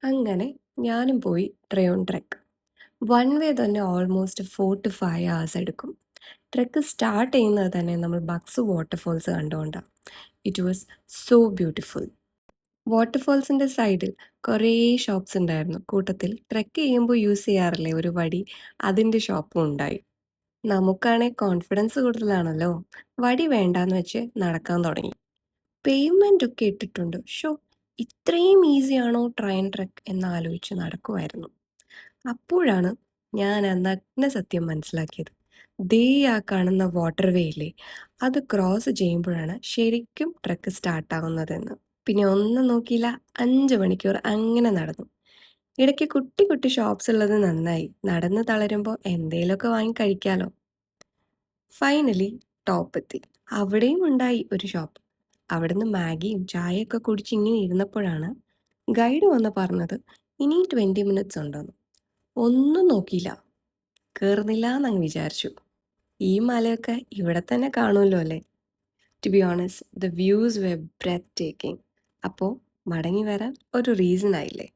അങ്ങനെ ഞാനും പോയി ട്രയോൺ ട്രെക്ക്. വൺ വേ തന്നെ ഓൾമോസ്റ്റ് 4 to 5 hours എടുക്കും. ട്രെക്ക് സ്റ്റാർട്ട് ചെയ്യുന്നത് തന്നെ നമ്മൾ ബക്സു വാട്ടർഫോൾസ് കണ്ടുകൊണ്ടാണ്. It was so beautiful. വാട്ടർഫോൾസിൻ്റെ സൈഡിൽ കുറേ ഷോപ്സ് ഉണ്ടായിരുന്നു. കൂട്ടത്തിൽ ട്രെക്ക് ചെയ്യുമ്പോൾ യൂസ് ചെയ്യാറില്ലേ ഒരു വടി, അതിൻ്റെ ഷോപ്പും ഉണ്ടായി. നമുക്കാണെ കോൺഫിഡൻസ് കൂടുതലാണല്ലോ. വടി വേണ്ടാന്ന് വെച്ച് നടക്കാൻ തുടങ്ങി. പേയ്മെൻ്റ് ഒക്കെ ഇട്ടിട്ടുണ്ട്. ഇത്രയും ഈസിയാണോ ട്രയൻ ട്രെക്ക് എന്നാലോചിച്ച് നടക്കുമായിരുന്നു. അപ്പോഴാണ് ഞാൻ ആ നഗ്ന സത്യം മനസ്സിലാക്കിയത്. ദേ ആ കാണുന്ന വാട്ടർ വേ ഇല്ലേ, അത് ക്രോസ് ചെയ്യുമ്പോഴാണ് ശരിക്കും ട്രെക്ക് സ്റ്റാർട്ടാവുന്നതെന്ന്. പിന്നെ ഒന്നും നോക്കിയില്ല, 5 മണിക്കൂർ അങ്ങനെ നടന്നു. ഇടയ്ക്ക് കുട്ടി കുട്ടി ഷോപ്സ് ഉള്ളത് നന്നായി. നടന്ന് തളരുമ്പോൾ എന്തേലുമൊക്കെ വാങ്ങി കഴിക്കാലോ. ഫൈനലി ടോപ്പെത്തി. അവിടെയും ഉണ്ടായി ഒരു ഷോപ്പ്. അവിടുന്ന് മാഗിയും ചായയൊക്കെ കുടിച്ച് ഇങ്ങനെ ഇരുന്നപ്പോഴാണ് ഗൈഡ് വന്ന് പറഞ്ഞത് ഇനി 20 മിനിറ്റ്സ് ഉണ്ടെന്ന്. ഒന്നും നോക്കിയില്ല, കയറുന്നില്ല എന്നങ്ങ് വിചാരിച്ചു. ഈ മലയൊക്കെ ഇവിടെ തന്നെ കാണുമല്ലോ അല്ലേ. To be honest, the views were breathtaking. അപ്പോൾ മടങ്ങി വരാൻ ഒരു റീസൺ ആയില്ലേ.